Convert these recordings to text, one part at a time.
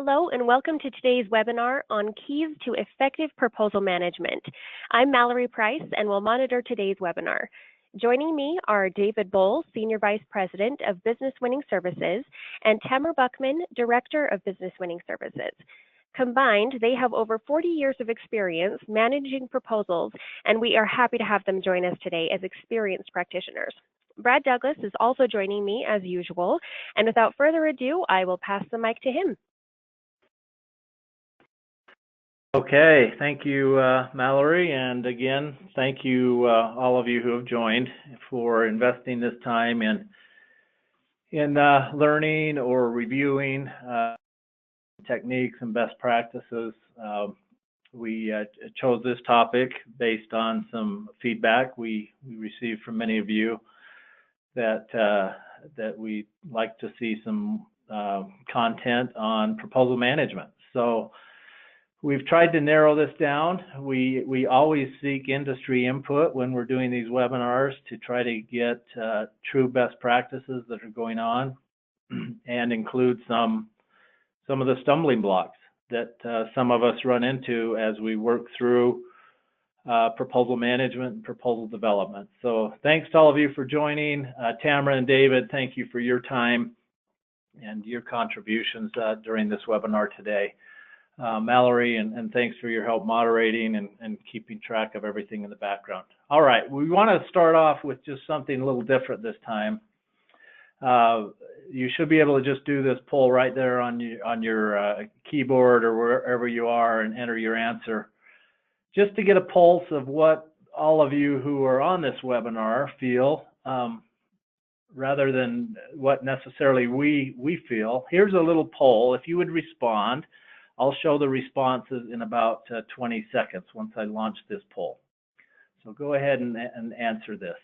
Hello and welcome to today's webinar on Keys to Effective Proposal Management. I'm Mallory Price and will monitor today's webinar. Joining me are David Bowles, Senior Vice President of Business Winning Services, and Tamara Buckman, Director of Business Winning Services. Combined, they have over 40 years of experience managing proposals, and we are happy to have them join us today as experienced practitioners. Brad Douglas is also joining me as usual, and without further ado, I will pass the mic to him. Okay, thank you, Mallory, and again, thank you, all of you who have joined for investing this time in learning or reviewing techniques and best practices. We chose this topic based on some feedback we received from many of you that we'd like to see some content on proposal management. So we've tried to narrow this down. We always seek industry input when we're doing these webinars to try to get true best practices that are going on and include some of the stumbling blocks that some of us run into as we work through proposal management and proposal development. So thanks to all of you for joining. Tamara and David, thank you for your time and your contributions during this webinar today. Mallory, and thanks for your help moderating and keeping track of everything in the background. All right, we want to start off with just something a little different this time. You should be able to just do this poll right there on your keyboard or wherever you are and enter your answer, just to get a pulse of what all of you who are on this webinar feel, rather than what necessarily we feel. Here's a little poll. If you would respond, I'll show the responses in about 20 seconds once I launch this poll. So go ahead and answer this.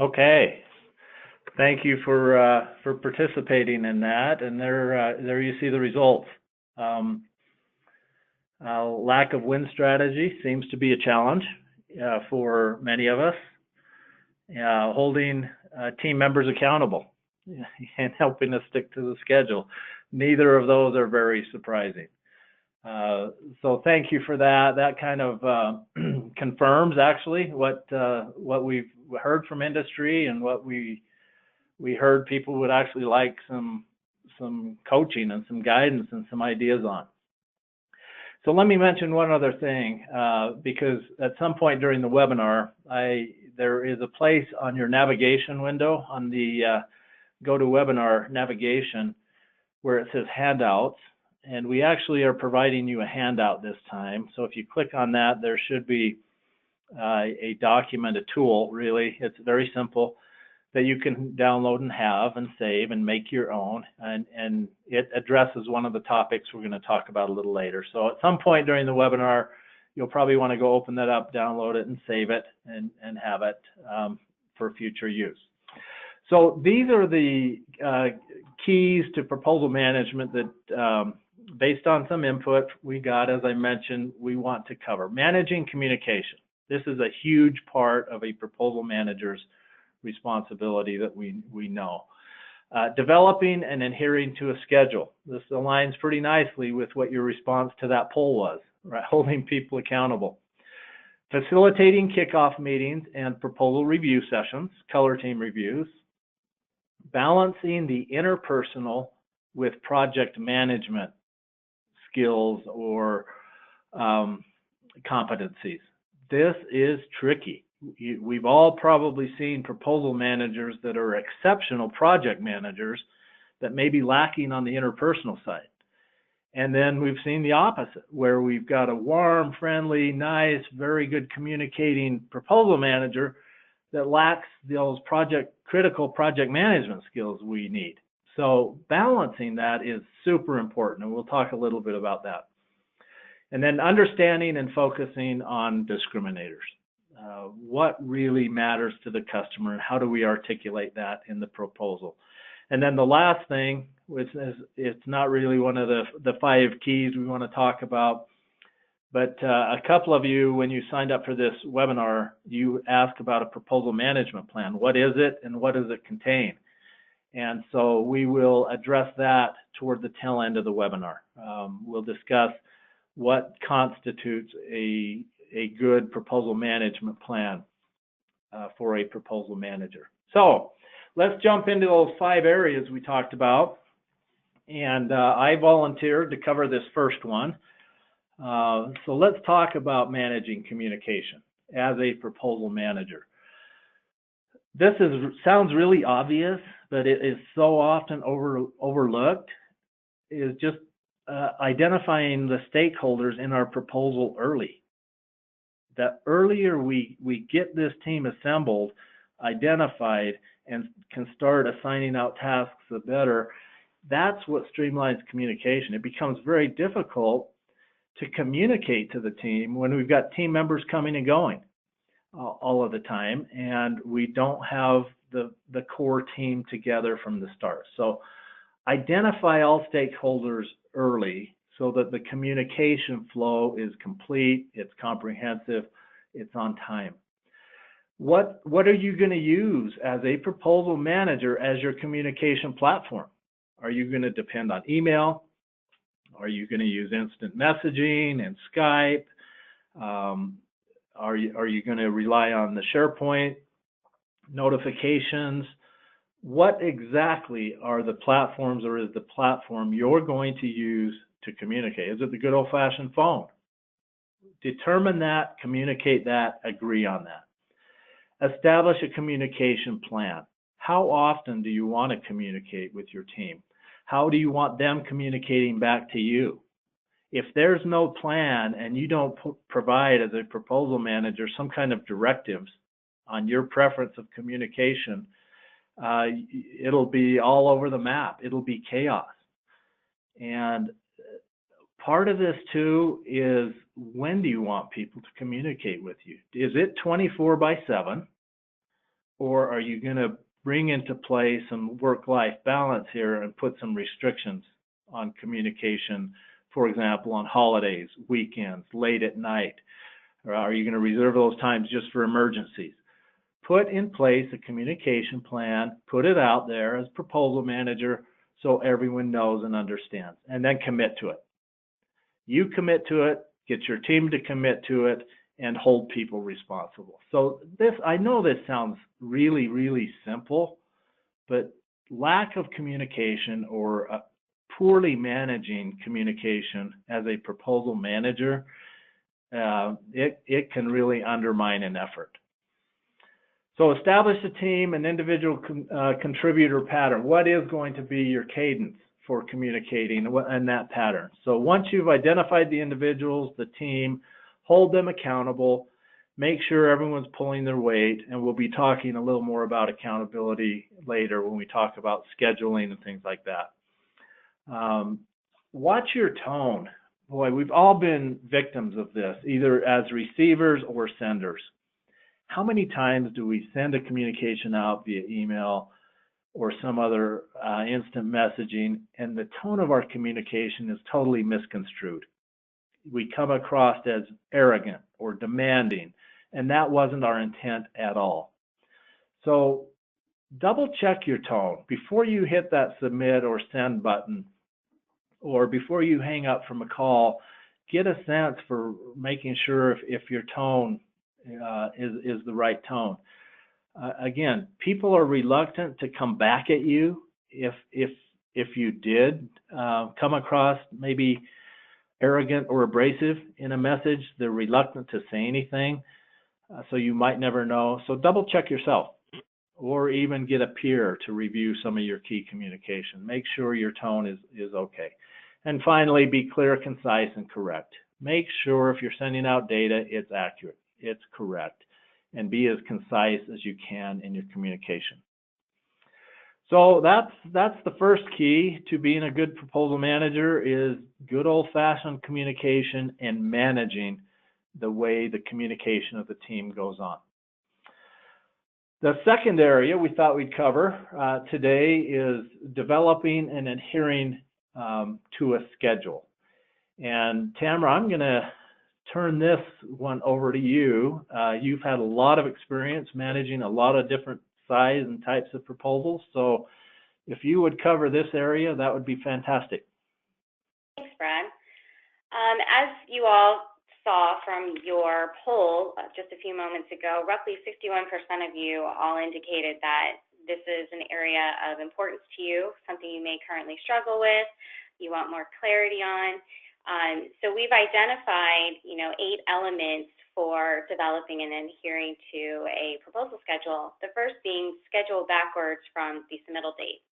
Okay, thank you for participating in that, and there you see the results. Lack of win strategy seems to be a challenge for many of us. Holding team members accountable and helping us stick to the schedule. Neither of those are very surprising. So thank you for that. That kind of confirms actually what we've heard from industry and what we heard people would actually like some coaching and some guidance and some ideas on. So let me mention one other thing, because at some point during the webinar, there is a place on your navigation window on the GoToWebinar navigation where it says handouts. And we actually are providing you a handout this time. So if you click on that, there should be a document, a tool, really. It's very simple that you can download and have and save and make your own. And it addresses one of the topics we're going to talk about a little later. So at some point during the webinar, you'll probably want to go open that up, download it, and save it and have it for future use. So these are the keys to proposal management that based on some input we got, as I mentioned, we want to cover. Managing communication. This is a huge part of a proposal manager's responsibility that we know. Developing and adhering to a schedule. This aligns pretty nicely with what your response to that poll was, right? Holding people accountable. Facilitating kickoff meetings and proposal review sessions, color team reviews. Balancing the interpersonal with project management skills or competencies. This is tricky. We've all probably seen proposal managers that are exceptional project managers that may be lacking on the interpersonal side. And then we've seen the opposite, where we've got a warm, friendly, nice, very good communicating proposal manager that lacks those critical project management skills we need. So balancing that is super important, and we'll talk a little bit about that. And then understanding and focusing on discriminators. What really matters to the customer, and how do we articulate that in the proposal? And then the last thing, which is, it's not really one of the 5 keys we want to talk about, but a couple of you, when you signed up for this webinar, you asked about a proposal management plan. What is it, and what does it contain? And so we will address that toward the tail end of the webinar. We'll discuss what constitutes a good proposal management plan for a proposal manager. So let's jump into those 5 areas we talked about. And I volunteered to cover this first one. So let's talk about managing communication as a proposal manager. This sounds really obvious, but it is so often overlooked, is just identifying the stakeholders in our proposal early. The earlier we get this team assembled, identified, and can start assigning out tasks, the better. That's what streamlines communication. It becomes very difficult to communicate to the team when we've got team members coming and going all of the time, and we don't have the core team together from the start. So identify all stakeholders early so that the communication flow is complete, it's comprehensive, it's on time. What are you going to use as a proposal manager as your communication platform? Are you going to depend on email? Are you going to use instant messaging and Skype? Are you going to rely on the SharePoint notifications? What exactly are the platforms, or is the platform you're going to use to communicate? Is it the good old-fashioned phone? Determine that, communicate that, agree on that. Establish a communication plan. How often do you want to communicate with your team? How do you want them communicating back to you? If there's no plan and you don't provide, as a proposal manager, some kind of directives on your preference of communication, it'll be all over the map. It'll be chaos. And part of this too is, when do you want people to communicate with you? Is it 24/7, or are you going to bring into play some work-life balance here and put some restrictions on communication, for example, on holidays, weekends, late at night? Or are you going to reserve those times just for emergencies? Put in place a communication plan, put it out there as proposal manager so everyone knows and understands, and then commit to it. You commit to it, get your team to commit to it, and hold people responsible. So this, I know this sounds really, really simple, but lack of communication or poorly managing communication as a proposal manager, it can really undermine an effort. So establish a team, an individual contributor pattern. What is going to be your cadence for communicating and that pattern? So once you've identified the individuals, the team, hold them accountable, make sure everyone's pulling their weight, and we'll be talking a little more about accountability later when we talk about scheduling and things like that. Watch your tone. Boy, we've all been victims of this, either as receivers or senders. How many times do we send a communication out via email or some other instant messaging, and the tone of our communication is totally misconstrued? We come across as arrogant or demanding, and that wasn't our intent at all. So double check your tone before you hit that submit or send button, or before you hang up from a call. Get a sense for making sure if your tone is the right tone. Again, people are reluctant to come back at you if you did come across maybe arrogant or abrasive in a message. They're reluctant to say anything. so you might never know. So double check yourself, or even get a peer to review some of your key communication. Make sure your tone is okay. And finally, be clear, concise, and correct. Make sure if you're sending out data, it's accurate, it's correct, and be as concise as you can in your communication. So that's the first key to being a good proposal manager, is good old-fashioned communication and managing the way the communication of the team goes on. The second area we thought we'd cover today is developing and adhering to a schedule. And Tamara, I'm going to turn this one over to you. You've had a lot of experience managing a lot of different size and types of proposals. So if you would cover this area, that would be fantastic. Thanks, Brad. As you all saw from your poll just a few moments ago, roughly 61% of you all indicated that this is an area of importance to you, something you may currently struggle with, you want more clarity on. So we've identified, 8 elements for developing and adhering to a proposal schedule. The first being schedule backwards from the submittal date.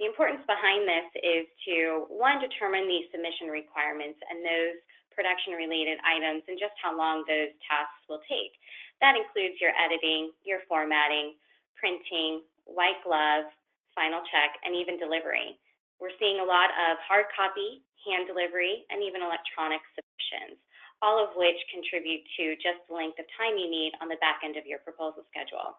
The importance behind this is to, one, determine the submission requirements and those production-related items and just how long those tasks will take. That includes your editing, your formatting, printing, white glove, final check, and even delivery. We're seeing a lot of hard copy, hand delivery, and even electronic submissions, all of which contribute to just the length of time you need on the back end of your proposal schedule.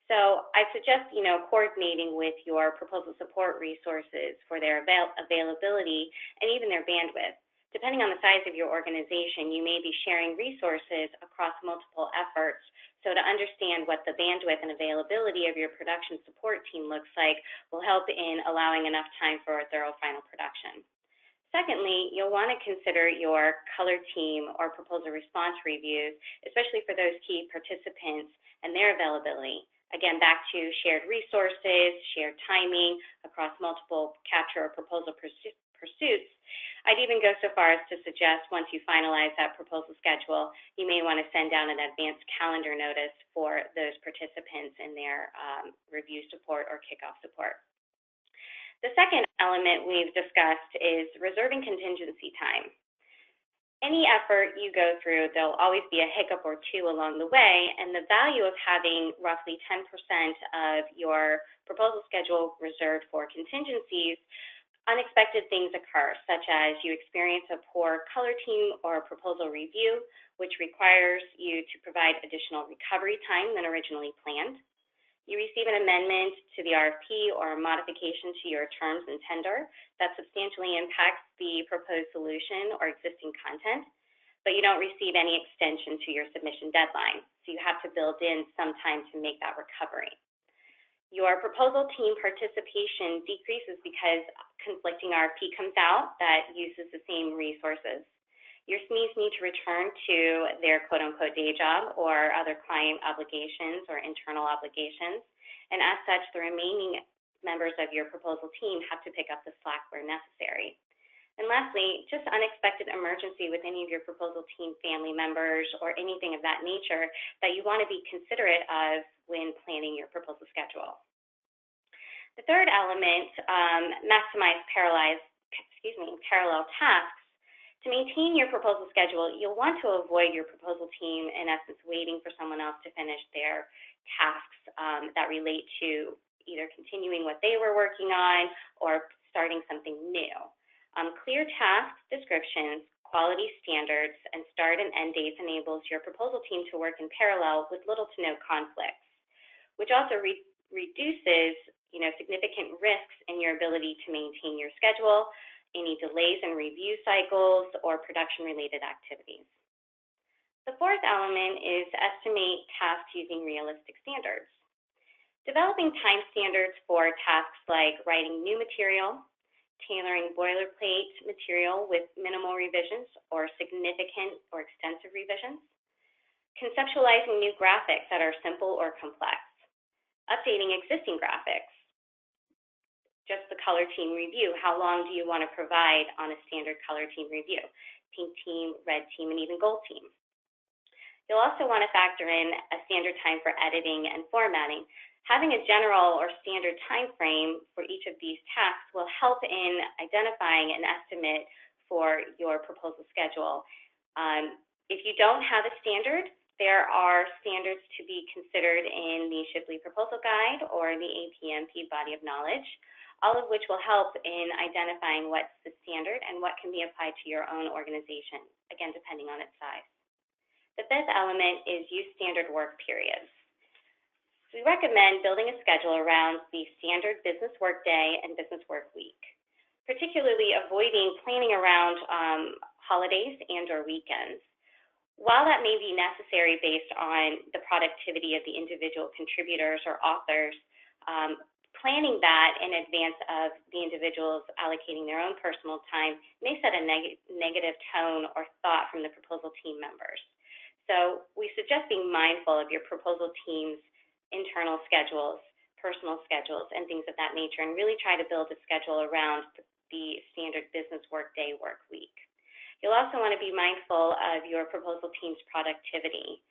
So I suggest, coordinating with your proposal support resources for their availability and even their bandwidth. Depending on the size of your organization, you may be sharing resources across multiple efforts. So to understand what the bandwidth and availability of your production support team looks like will help in allowing enough time for a thorough final production. Secondly, you'll want to consider your color team or proposal response reviews, especially for those key participants and their availability. Again, back to shared resources, shared timing across multiple capture or proposal pursuits. I'd even go so far as to suggest once you finalize that proposal schedule, you may want to send down an advanced calendar notice for those participants in their review support or kickoff support. The second element we've discussed is reserving contingency time. Any effort you go through, there'll always be a hiccup or two along the way, and the value of having roughly 10% of your proposal schedule reserved for contingencies, unexpected things occur, such as you experience a poor color team or proposal review, which requires you to provide additional recovery time than originally planned. You receive an amendment to the RFP or a modification to your terms and tender that substantially impacts the proposed solution or existing content, but you don't receive any extension to your submission deadline. So you have to build in some time to make that recovery. Your proposal team participation decreases because conflicting RFP comes out that uses the same resources. Your SMEs need to return to their quote-unquote day job or other client obligations or internal obligations, and as such, the remaining members of your proposal team have to pick up the slack where necessary. And lastly, just unexpected emergency with any of your proposal team family members or anything of that nature that you want to be considerate of when planning your proposal schedule. The third element, maximize parallel tasks. To maintain your proposal schedule, you'll want to avoid your proposal team, in essence, waiting for someone else to finish their tasks that relate to either continuing what they were working on or starting something new. Clear task descriptions, quality standards, and start and end dates enables your proposal team to work in parallel with little to no conflicts, which also reduces significant risks in your ability to maintain your schedule, any delays in review cycles, or production-related activities. The fourth element is estimate tasks using realistic standards. Developing time standards for tasks like writing new material, tailoring boilerplate material with minimal revisions or significant or extensive revisions, conceptualizing new graphics that are simple or complex, updating existing graphics, just the color team review. How long do you want to provide on a standard color team review? Pink team, red team, and even gold team. You'll also want to factor in a standard time for editing and formatting. Having a general or standard time frame for each of these tasks will help in identifying an estimate for your proposal schedule. If you don't have a standard, there are standards to be considered in the Shipley Proposal Guide or the APMP Body of Knowledge, all of which will help in identifying what's the standard and what can be applied to your own organization, again, depending on its size. The fifth element is use standard work periods. We recommend building a schedule around the standard business work day and business work week, particularly avoiding planning around holidays and or weekends. While that may be necessary based on the productivity of the individual contributors or authors, planning that in advance of the individuals allocating their own personal time may set a negative tone or thought from the proposal team members. So we suggest being mindful of your proposal team's internal schedules, personal schedules, and things of that nature, and really try to build a schedule around the standard business workday work week. You'll also want to be mindful of your proposal team's productivity,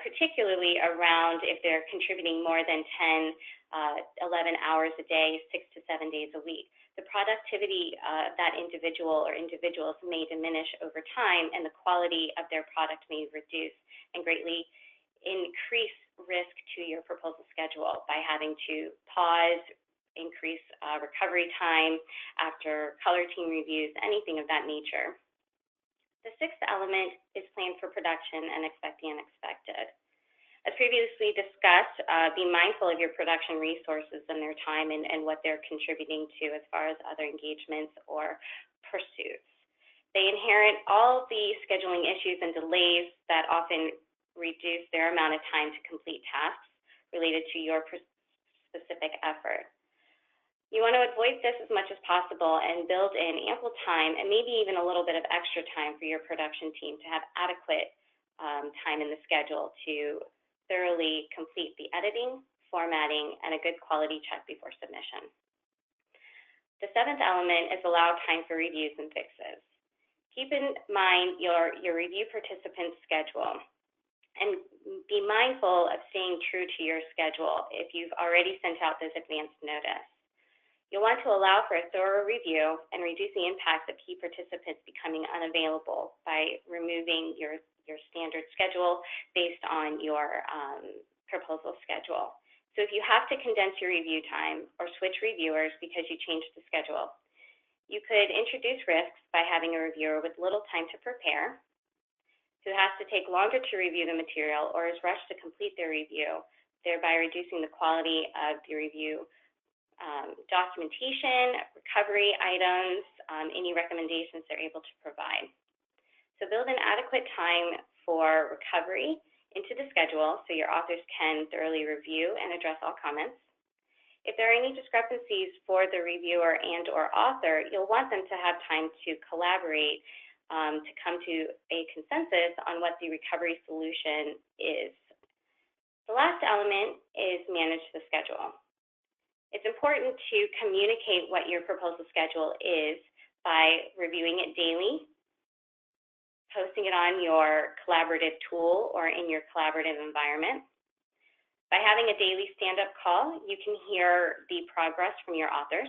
particularly around if they're contributing more than 10, 11 hours a day, 6 to 7 days a week. The productivity of that individual or individuals may diminish over time, and the quality of their product may reduce and greatly increase risk to your proposal schedule by having to pause, increase recovery time after color team reviews, anything of that nature. The sixth element is plan for production and expect the unexpected. As previously discussed, be mindful of your production resources and their time and what they're contributing to as far as other engagements or pursuits. They inherit all the scheduling issues and delays that often reduce their amount of time to complete tasks related to your specific effort. You want to avoid this as much as possible and build in ample time and maybe even a little bit of extra time for your production team to have adequate time in the schedule to thoroughly complete the editing, formatting, and a good quality check before submission. The seventh element is allow time for reviews and fixes. Keep in mind your review participants' schedule and be mindful of staying true to your schedule if you've already sent out this advance notice. You'll want to allow for a thorough review and reduce the impact of key participants becoming unavailable by removing your standard schedule based on your proposal schedule. So if you have to condense your review time or switch reviewers because you changed the schedule, you could introduce risks by having a reviewer with little time to prepare, who has to take longer to review the material or is rushed to complete their review, thereby reducing the quality of the review documentation, recovery items, any recommendations they're able to provide. So build an adequate time for recovery into the schedule so your authors can thoroughly review and address all comments. If there are any discrepancies for the reviewer and or author, you'll want them to have time to collaborate to come to a consensus on what the recovery solution is. The last element is manage the schedule. It's important to communicate what your proposal schedule is by reviewing it daily, posting it on your collaborative tool or in your collaborative environment. By having a daily stand-up call, you can hear the progress from your authors.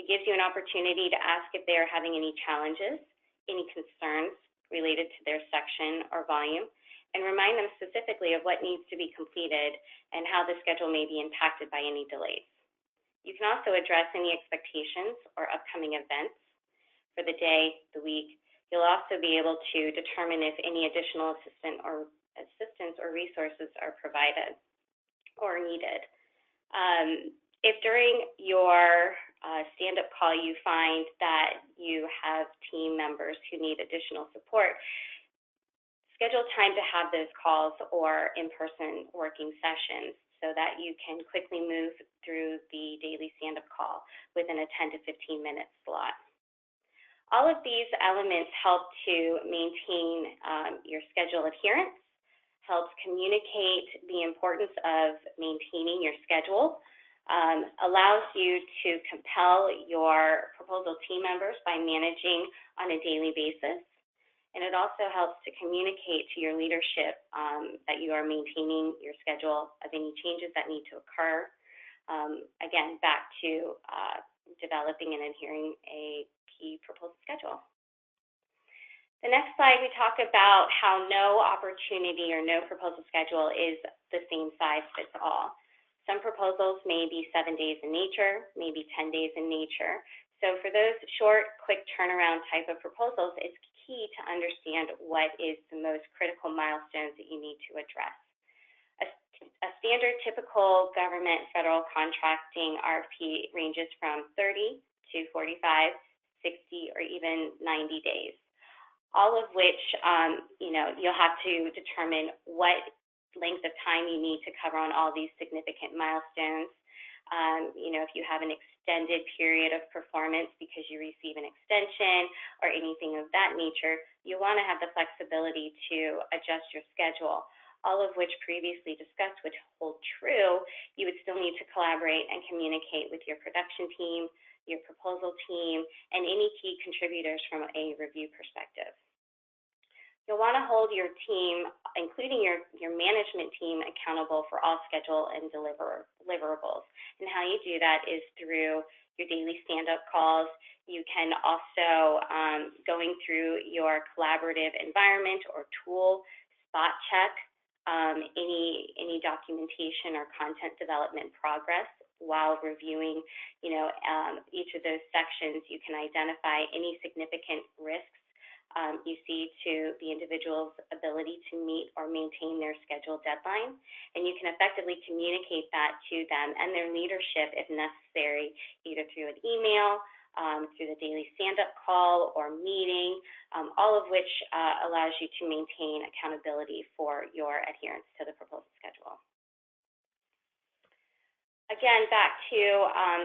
It gives you an opportunity to ask if they are having any challenges, any concerns related to their section or volume, and remind them specifically of what needs to be completed and how the schedule may be impacted by any delays. You can also address any expectations or upcoming events for the day, the week. You'll also be able to determine if any additional assistance or resources are provided or needed. If during your stand-up call you find that you have team members who need additional support, schedule time to have those calls or in-person working sessions so that you can quickly move through the daily stand-up call within a 10 to 15 minute slot. All of these elements help to maintain your schedule adherence, helps communicate the importance of maintaining your schedule, allows you to compel your proposal team members by managing on a daily basis, and it also helps to communicate to your leadership that you are maintaining your schedule of any changes that need to occur. Again, back to developing and adhering a key proposal schedule. The next slide, we talk about how no opportunity or no proposal schedule is the same size fits all. Some proposals may be 7 days in nature, maybe 10 days in nature. So for those short, quick turnaround type of proposals, it's key to understand what is the most critical milestones that you need to address. A standard typical government federal contracting RFP ranges from 30 to 45, 60, or even 90 days. All of which, you'll have to determine what length of time you need to cover on all these significant milestones. If you have an extended period of performance because you receive an extension or anything of that nature, you want to have the flexibility to adjust your schedule. All of which previously discussed would hold true. You would still need to collaborate and communicate with your production team, your proposal team, and any key contributors from a review perspective. You'll want to hold your team, including your management team, accountable for all schedule and deliverables. And how you do that is through your daily stand-up calls. You can also, going through your collaborative environment or tool, spot check any documentation or content development progress. While reviewing, each of those sections, you can identify any significant risks you see to the individual's ability to meet or maintain their scheduled deadline, and you can effectively communicate that to them and their leadership if necessary, either through an email, through the daily stand-up call or meeting, all of which allows you to maintain accountability for your adherence to the proposal schedule. Again, back to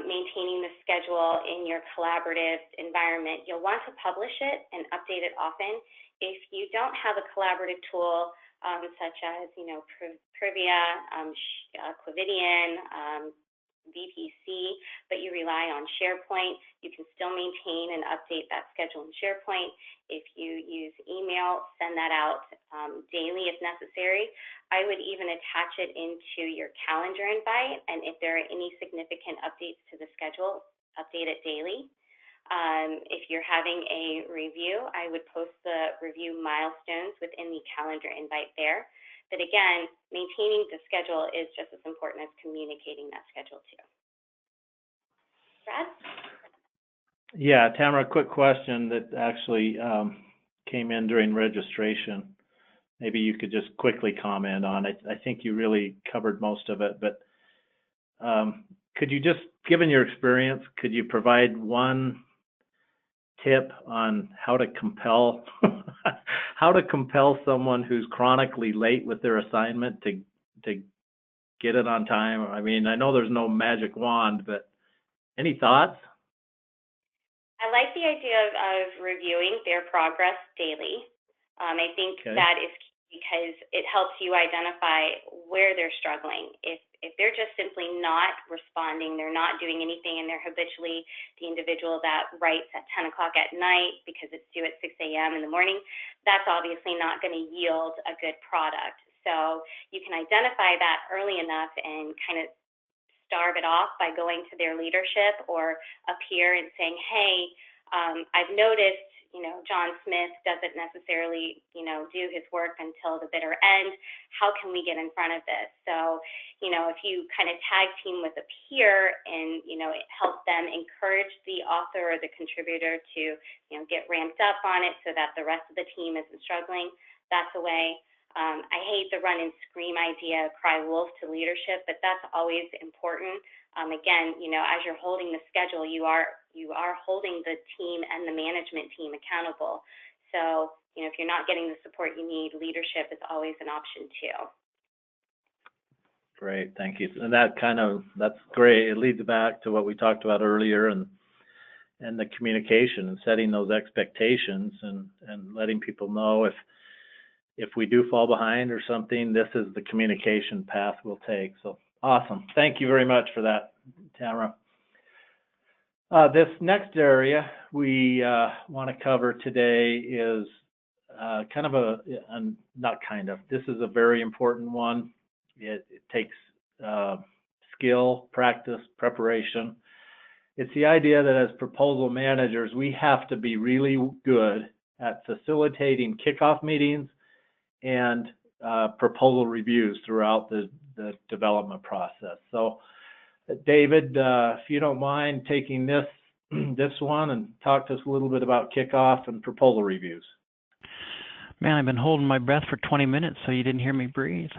maintaining the schedule in your collaborative environment. You'll want to publish it and update it often. If you don't have a collaborative tool such as, Privia, Quotidian, VPC, but you rely on SharePoint, you can still maintain and update that schedule in SharePoint. If you use email, send that out daily if necessary. I would even attach it into your calendar invite, and if there are any significant updates to the schedule, update it daily. If you're having a review, I would post the review milestones within the calendar invite there. But again, maintaining the schedule is just as important as communicating that schedule too. Brad? Yeah, Tamara, quick question that actually came in during registration. Maybe you could just quickly comment on it. I think you really covered most of it, but could you just, given your experience, could you provide one tip on how to compel someone who's chronically late with their assignment to get it on time? I mean, I know there's no magic wand, but any thoughts? I like the idea of reviewing their progress daily. I think that is key because it helps you identify where they're struggling. If they're just simply not responding, they're not doing anything, and they're habitually the individual that writes at 10 o'clock at night because it's due at 6 a.m. in the morning, that's obviously not going to yield a good product. So you can identify that early enough and kind of starve it off by going to their leadership or up here and saying, hey, I've noticed, John Smith doesn't necessarily, do his work until the bitter end. How can we get in front of this? So, if you kind of tag team with a peer and, it helps them encourage the author or the contributor to, get ramped up on it so that the rest of the team isn't struggling, that's a way. I hate the run and scream idea, cry wolf to leadership, but that's always important. Again, as you're holding the schedule, you are holding the team and the management team accountable. So, if you're not getting the support you need, leadership is always an option too. Great, thank you. And that's great. It leads back to what we talked about earlier and the communication and setting those expectations and letting people know if we do fall behind or something, this is the communication path we'll take. So awesome. Thank you very much for that, Tamara. This next area we want to cover today is this is a very important one. It takes skill, practice, preparation. It's the idea that as proposal managers, we have to be really good at facilitating kickoff meetings and proposal reviews throughout the development process. So, David, if you don't mind taking this one and talk to us a little bit about kickoff and proposal reviews. Man, I've been holding my breath for 20 minutes, so you didn't hear me breathe.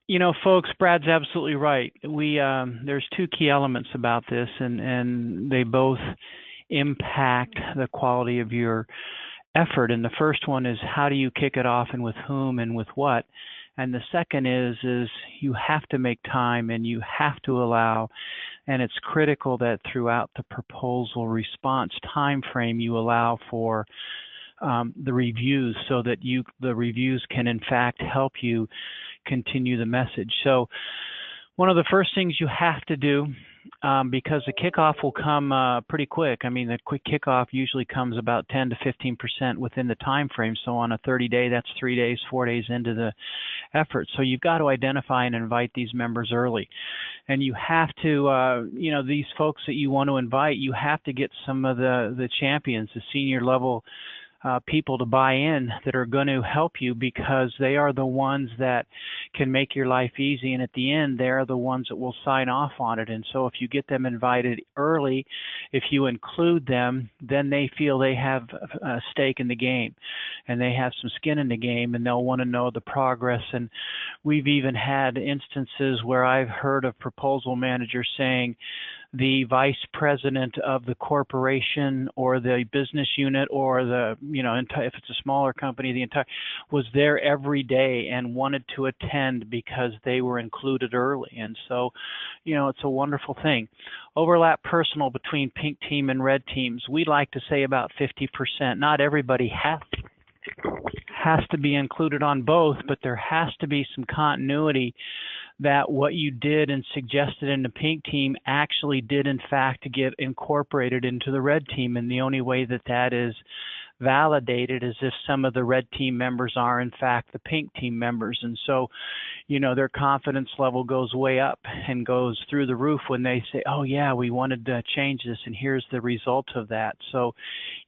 You know, folks, Brad's absolutely right. There's two key elements about this, and they both impact the quality of your effort. And the first one is, how do you kick it off, and with whom and with what? And the second is you have to make time, and you have to allow, and it's critical that throughout the proposal response time frame you allow for the reviews, so that the reviews can in fact help you continue the message. So one of the first things you have to do, because the kickoff will come pretty quick. I mean, the quick kickoff usually comes about 10 to 15% within the time frame. So on a 30-day, that's 3 days, 4 days into the effort. So you've got to identify and invite these members early. And you have to, these folks that you want to invite, you have to get some of the champions, the senior level people to buy in, that are going to help you, because they are the ones that can make your life easy, and at the end they are the ones that will sign off on it. And so if you get them invited early, if you include them, then they feel they have a stake in the game, and they have some skin in the game, and they'll want to know the progress. And we've even had instances where I've heard of proposal managers saying, the vice president of the corporation or the business unit, or the, if it's a smaller company, the entire was there every day and wanted to attend because they were included early. And so, it's a wonderful thing. Overlap personal between pink team and red teams. We like to say about 50%. Not everybody has to be included on both, but there has to be some continuity, that what you did and suggested in the pink team actually did in fact get incorporated into the red team. And the only way that that is validated is if some of the red team members are in fact the pink team members. And so, their confidence level goes way up and goes through the roof when they say, oh yeah, we wanted to change this, and here's the result of that. So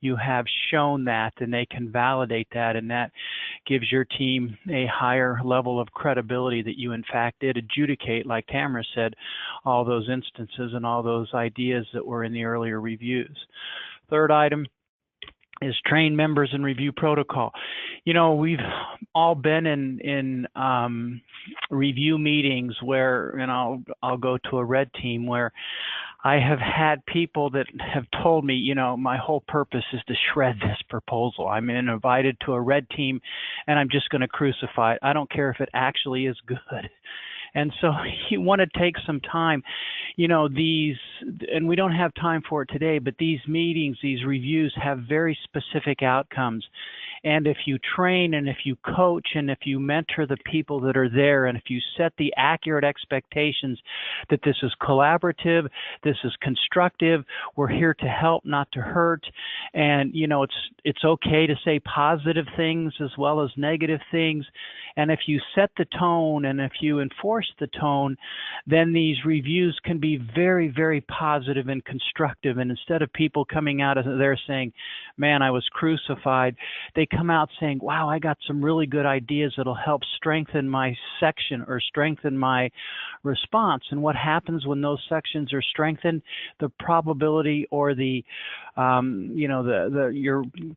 you have shown that, and they can validate that, and that gives your team a higher level of credibility that you in fact did adjudicate, like Tamara said, all those instances and all those ideas that were in the earlier reviews. Third item is train members and review protocol. We've all been in review meetings where, and I'll go to a red team where I have had people that have told me, my whole purpose is to shred this proposal. I'm invited to a red team and I'm just going to crucify it. I don't care if it actually is good. And so you want to take some time, these, and we don't have time for it today, but these meetings, these reviews have very specific outcomes. And if you train, and if you coach, and if you mentor the people that are there, and if you set the accurate expectations that this is collaborative, this is constructive, we're here to help, not to hurt, and it's okay to say positive things as well as negative things. And if you set the tone, and if you enforce the tone, then these reviews can be very, very positive and constructive. And instead of people coming out of there saying, man, I was crucified, they come out saying, wow, I got some really good ideas that'll help strengthen my section or strengthen my response. And what happens when those sections are strengthened? The probability, or your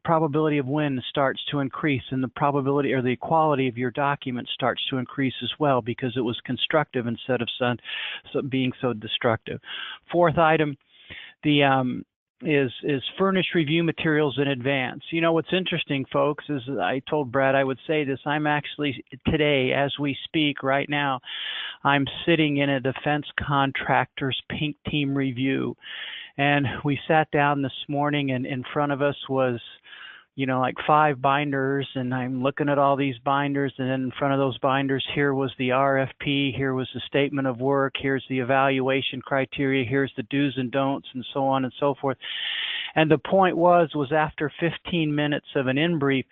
probability of win starts to increase, and the probability or the quality of your document starts to increase as well, because it was constructive instead of being so destructive. Fourth item, is furnish review materials in advance. What's interesting, folks, is I told Brad I would say this. I'm actually today, as we speak right now, I'm sitting in a defense contractor's pink team review. And we sat down this morning, and in front of us was, like 5 binders, and I'm looking at all these binders, and then in front of those binders, here was the RFP, here was the statement of work, here's the evaluation criteria, here's the do's and don'ts, and so on and so forth. And the point was after 15 minutes of an in-brief,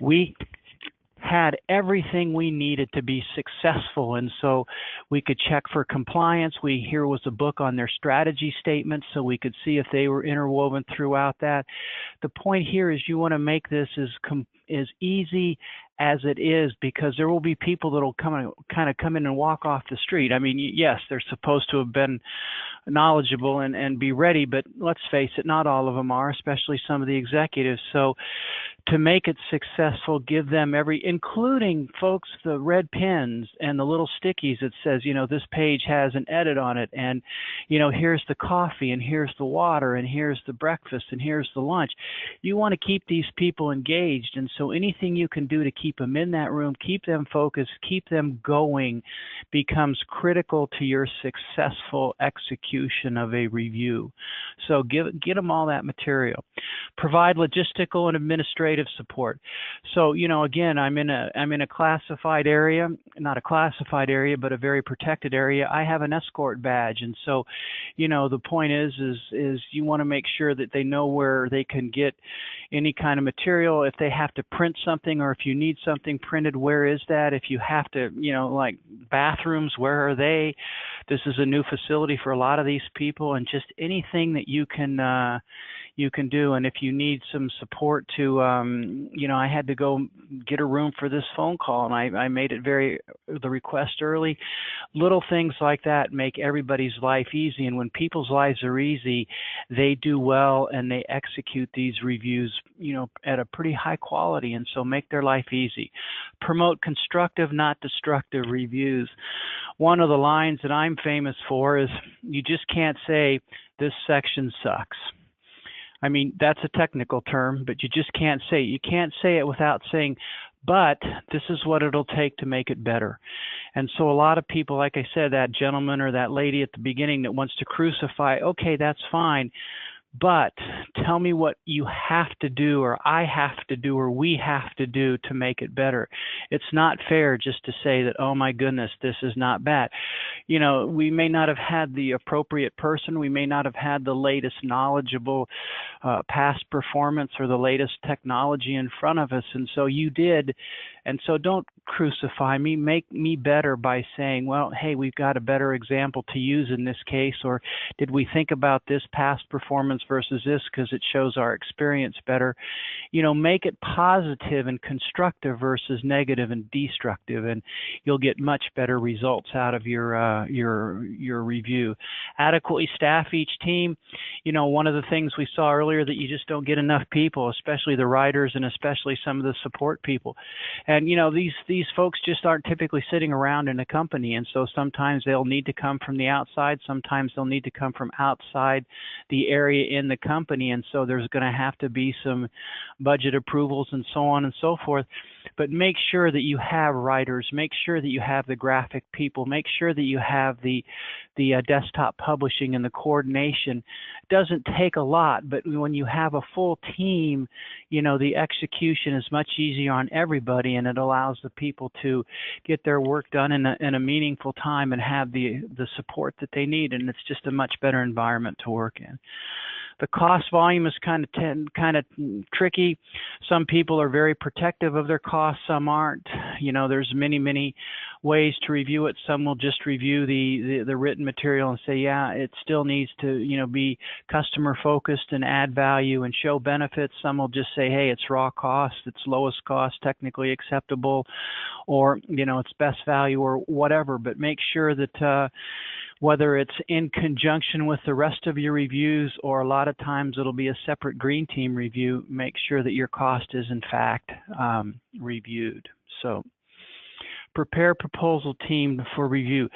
we had everything we needed to be successful. And so we could check for compliance. Here was a book on their strategy statements, so we could see if they were interwoven throughout that. The point here is you want to make this as easy as it is, because there will be people that will come in and walk off the street. I mean, yes, they're supposed to have been knowledgeable and be ready, but let's face it, not all of them are, especially some of the executives. So to make it successful, give them including folks, the red pens and the little stickies that says, this page has an edit on it, and, here's the coffee, and here's the water, and here's the breakfast, and here's the lunch. You want to keep these people engaged, and so anything you can do to keep them in that room, keep them focused, keep them going, becomes critical to your successful execution of a review. So get them all that material. Provide logistical and administrative support. So, again, I'm in a classified area, not a classified area, but a very protected area. I have an escort badge, and so, the point is you want to make sure that they know where they can get any kind of material. If they have to print something, or if you need something printed, where is that? If you have to, like bathrooms, where are they? This is a new facility for a lot of these people, and just anything that you can do. And if you need some support to, I had to go get a room for this phone call, and I made it the request early. Little things like that make everybody's life easy, and when people's lives are easy, they do well and they execute these reviews, at a pretty high quality, and so make their life easy. Promote constructive, not destructive reviews. One of the lines that I'm famous for is, you just can't say, this section sucks. I mean, that's a technical term, but you just can't say it. You can't say it without saying, but this is what it'll take to make it better. And so a lot of people, like I said, that gentleman or that lady at the beginning that wants to crucify, okay, that's fine, but tell me what you have to do, or I have to do, or we have to do to make it better. It's not fair just to say that, oh my goodness, this is not bad. We may not have had the appropriate person. We may not have had the latest knowledgeable past performance or the latest technology in front of us. And so you did. And so don't crucify me. Make me better by saying, well, hey, we've got a better example to use in this case, or did we think about this past performance versus this because it shows our experience better? Make it positive and constructive versus negative and destructive, and you'll get much better results out of your review. Adequately staff each team. One of the things we saw earlier that you just don't get enough people, especially the writers and especially some of the support people. And these folks just aren't typically sitting around in a company, and so sometimes they'll need to come from the outside, sometimes they'll need to come from outside the area in the company, and so there's going to have to be some budget approvals and so on and so forth. But make sure that you have writers, make sure that you have the graphic people, make sure that you have the desktop publishing and the coordination. It doesn't take a lot, but when you have a full team, the execution is much easier on everybody, and it allows the people to get their work done in a meaningful time and have the support that they need, and it's just a much better environment to work in. The cost volume is kind of tricky. Some people are very protective of their costs, some aren't. There's many ways to review it. Some will just review the written material and say, yeah, it still needs to be customer focused and add value and show benefits. Some will just say, hey, it's raw cost, it's lowest cost, technically acceptable, or it's best value or whatever. But make sure that whether it's in conjunction with the rest of your reviews, or a lot of times it'll be a separate green team review, make sure that your cost is in fact reviewed. So prepare proposal team for review.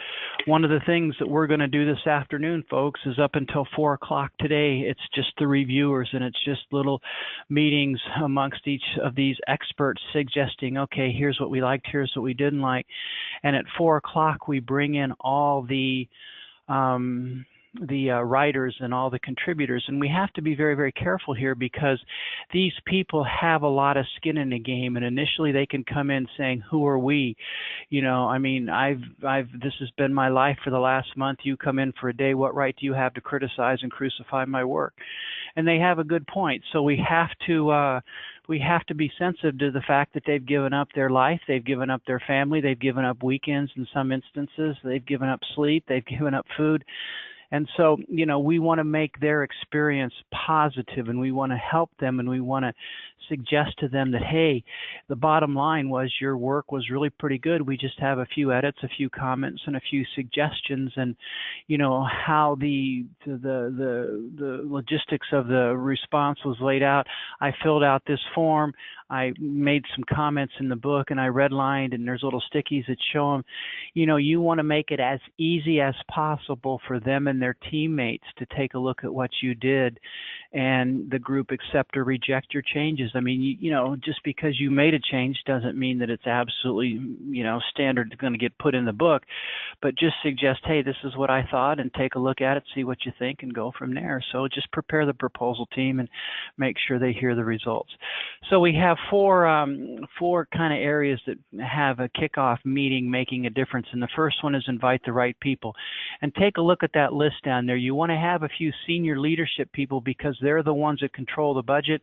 One of the things that we're going to do this afternoon, folks, is up until 4 o'clock today, it's just the reviewers, and it's just little meetings amongst each of these experts suggesting, okay, here's what we liked, here's what we didn't like. And at 4 o'clock, we bring in all the writers and all the contributors. And we have to be very, very careful here, because these people have a lot of skin in the game. And initially they can come in saying, who are we? You know, I mean, this has been my life for the last month. You come in for a day. What right do you have to criticize and crucify my work? And they have a good point. So we have to be sensitive to the fact that they've given up their life, they've given up their family, they've given up weekends in some instances, they've given up sleep, they've given up food. And so, you know, we want to make their experience positive, and we want to help them, and we want to suggest to them that, hey, the bottom line was your work was really pretty good. We just have a few edits, a few comments, and a few suggestions, and, you know, how the logistics of the response was laid out. I filled out this form. I made some comments in the book, and I redlined, and there's little stickies that show them. You know, you want to make it as easy as possible for them and their teammates to take a look at what you did, and the group accept or reject your changes. I mean, you know, just because you made a change doesn't mean that it's absolutely, you know, standard going to get put in the book, but just suggest, hey, this is what I thought, and take a look at it, see what you think, and go from there. So just prepare the proposal team and make sure they hear the results. So we have four kind of areas that have a kickoff meeting making a difference. And the first one is invite the right people. And take a look at that list down there. You want to have a few senior leadership people, because they're the ones that control the budget,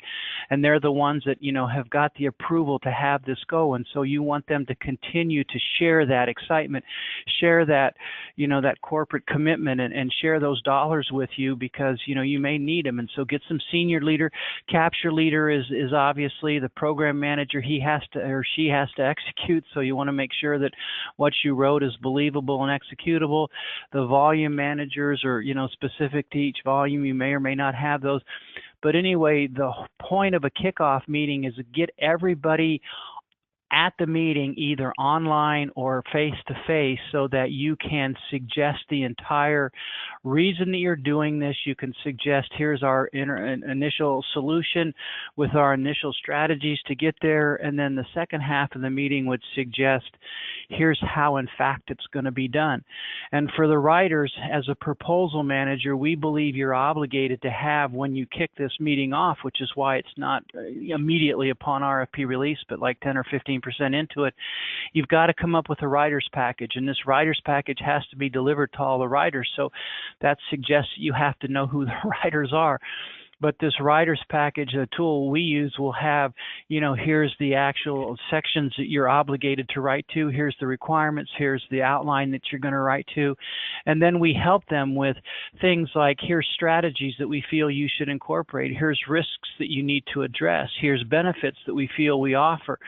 and they're the ones that, you know, have got the approval to have this go. And so you want them to continue to share that excitement, share that, you know, that corporate commitment, and share those dollars with you, because, you know, you may need them. And so get some senior leader. Capture leader is obviously the program manager. He has to, or she has to execute. So you want to make sure that what you wrote is believable and executable. The volume managers are, you know, specific to each volume. You may or may not have those. But anyway, the point of a kickoff meeting is to get everybody at the meeting, either online or face-to-face, so that you can suggest the entire reason that you're doing this. You can suggest, here's our initial solution with our initial strategies to get there, and then the second half of the meeting would suggest, here's how in fact it's going to be done. And for the writers, as a proposal manager, we believe you're obligated to have, when you kick this meeting off, which is why it's not immediately upon RFP release, but like 10 or 15% into it, you've got to come up with a writer's package, and this writer's package has to be delivered to all the writers. So that suggests you have to know who the writers are. But this writer's package, a tool we use, will have, you know, here's the actual sections that you're obligated to write to, here's the requirements, here's the outline that you're going to write to, and then we help them with things like, here's strategies that we feel you should incorporate, here's risks that you need to address, here's benefits that we feel we offer.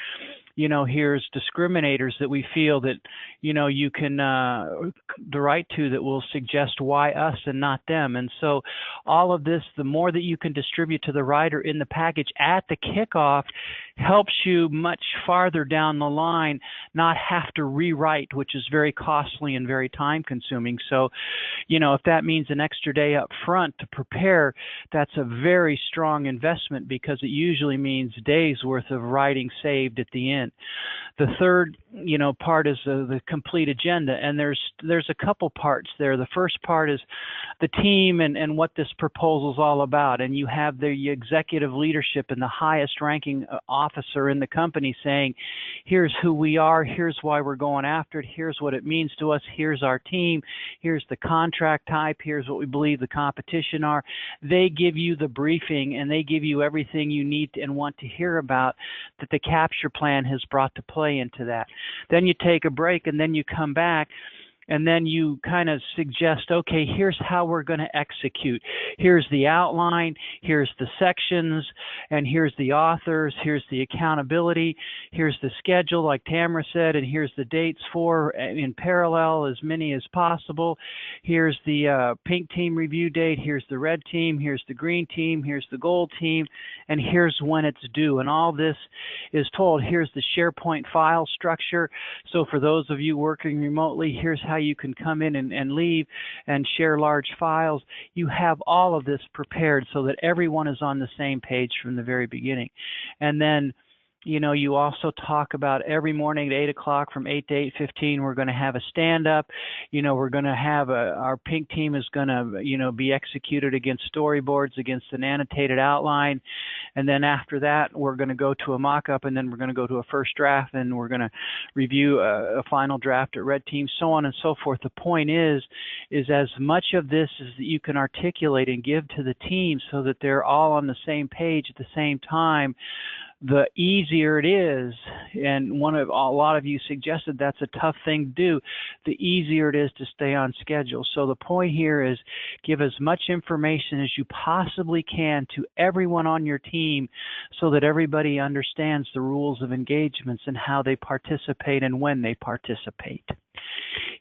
You know, here's discriminators that we feel that, you know, you can write to that will suggest why us and not them. And so all of this, the more that you can distribute to the writer in the package at the kickoff, helps you much farther down the line not have to rewrite, which is very costly and very time consuming. So, you know, if that means an extra day up front to prepare, that's a very strong investment, because it usually means days worth of writing saved at the end. The third, you know, part is the complete agenda, and there's a couple parts there. The first part is the team and what this proposal is all about, and you have the executive leadership and the highest ranking officer in the company saying, here's who we are, here's why we're going after it, here's what it means to us, here's our team, here's the contract type, here's what we believe the competition are. They give you the briefing, and they give you everything you need and want to hear about that the capture plan has brought to play into that. Then you take a break, and then you come back, and then you kind of suggest, okay, here's how we're going to execute. Here's the outline, here's the sections, and here's the authors, here's the accountability, here's the schedule, like Tamara said, and here's the dates for, in parallel, as many as possible. Here's the pink team review date, here's the red team, here's the green team, here's the gold team, and here's when it's due. And all this is told. Here's the SharePoint file structure. So for those of you working remotely, here's how you can come in and leave and share large files. You have all of this prepared so that everyone is on the same page from the very beginning. And then, You also talk about every morning at 8 o'clock from 8 to 8:15, we're going to have a stand-up. We're going to have our pink team is going to, be executed against storyboards, against an annotated outline. And then after that, we're going to go to a mock-up, and then we're going to go to a first draft, and we're going to review a final draft at red team, so on and so forth. The point is as much of this as that you can articulate and give to the team so that they're all on the same page at the same time, the easier it is. And a lot of you suggested that's a tough thing to do. The easier it is to stay on schedule. So the point here is give as much information as you possibly can to everyone on your team so that everybody understands the rules of engagements and how they participate and when they participate.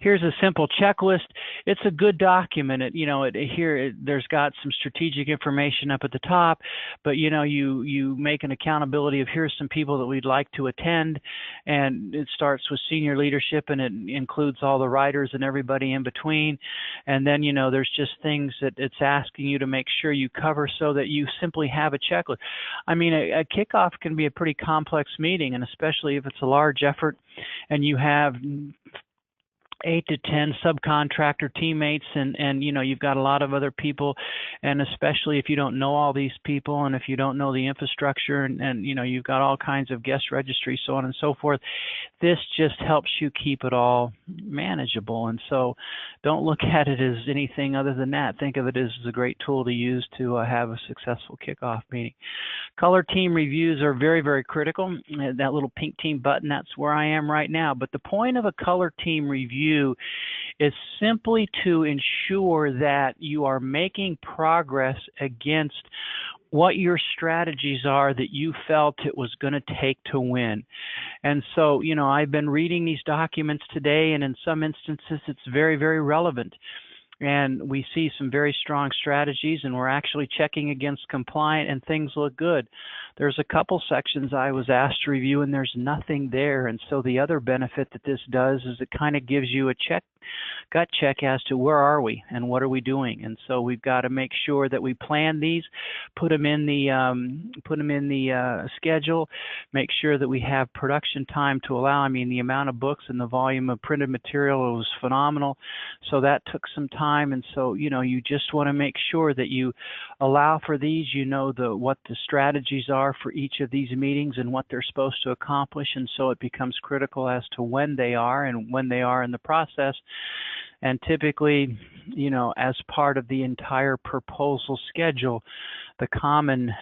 Here's a simple checklist. It's a good document. There's got some strategic information up at the top, but you make an accountability of here's some people that we'd like to attend, and it starts with senior leadership, and it includes all the writers and everybody in between. And then there's just things that it's asking you to make sure you cover so that you simply have a checklist. I mean, a kickoff can be a pretty complex meeting, and especially if it's a large effort and you have 8 to 10 subcontractor teammates, and you've got a lot of other people, and especially if you don't know all these people, and if you don't know the infrastructure, and you've got all kinds of guest registries, so on and so forth. This just helps you keep it all manageable. And so don't look at it as anything other than that. Think of it as a great tool to use to have a successful kickoff meeting. Color team reviews are very, very critical. That little pink team button, that's where I am right now. But the point of a color team review is simply to ensure that you are making progress against what your strategies are that you felt it was going to take to win. And so, I've been reading these documents today, and in some instances, it's very, very relevant. And we see some very strong strategies, and we're actually checking against compliant, and things look good. There's a couple sections I was asked to review, and there's nothing there. And so the other benefit that this does is it kind of gives you a gut check as to where are we and what are we doing. And so we've got to make sure that we plan these, put them in the schedule, make sure that we have production time to allow. I mean, the amount of books and the volume of printed material was phenomenal. So that took some time. And so, you just want to make sure that you allow for these, what the strategies are for each of these meetings and what they're supposed to accomplish. And so it becomes critical as to when they are and when they are in the process. And typically, as part of the entire proposal schedule, the common,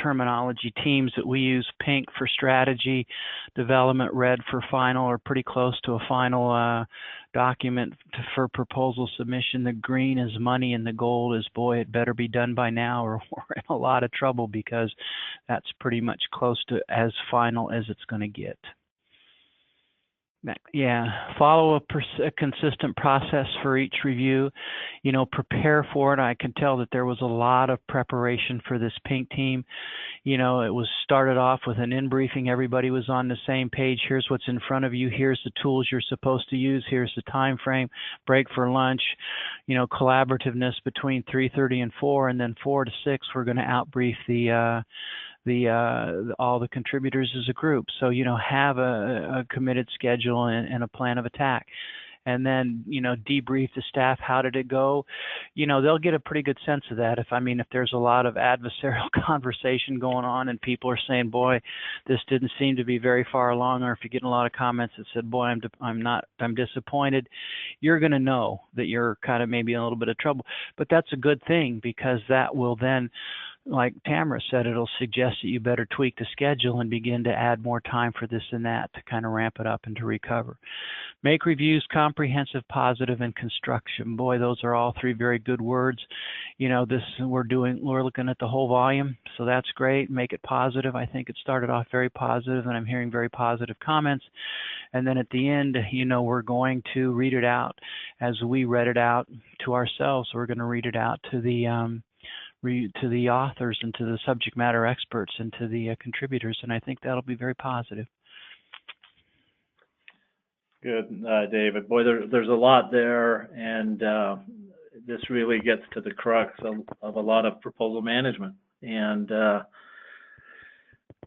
terminology teams that we use, pink for strategy development, red for final or pretty close to a final document for proposal submission. The green is money, and the gold is, boy, it better be done by now or we're in a lot of trouble, because that's pretty much close to as final as it's going to get. Yeah, follow a consistent process for each review. Prepare for it. I can tell that there was a lot of preparation for this pink team. It was started off with an in-briefing. Everybody was on the same page. Here's what's in front of you. Here's the tools you're supposed to use. Here's the time frame. Break for lunch. Collaborativeness between 3:30 and 4, and then 4 to 6, we're going to outbrief all the contributors as a group. So, have a committed schedule and a plan of attack. And then, debrief the staff. How did it go? They'll get a pretty good sense of that. If there's a lot of adversarial conversation going on and people are saying, boy, this didn't seem to be very far along, or if you're getting a lot of comments that said, boy, I'm disappointed, you're going to know that you're kind of maybe in a little bit of trouble. But that's a good thing, because that will then, like Tamara said, it'll suggest that you better tweak the schedule and begin to add more time for this and that to kind of ramp it up and to recover. Make reviews comprehensive, positive, and construction. Boy, those are all three very good words. We're looking at the whole volume, so that's great. Make it positive. I think it started off very positive, and I'm hearing very positive comments. And then at the end, we're going to read it out as we read it out to ourselves. We're going to read it out to the authors and to the subject matter experts and to the contributors, and I think that'll be very positive. Good, David. Boy, there's a lot there, and this really gets to the crux of a lot of proposal management. And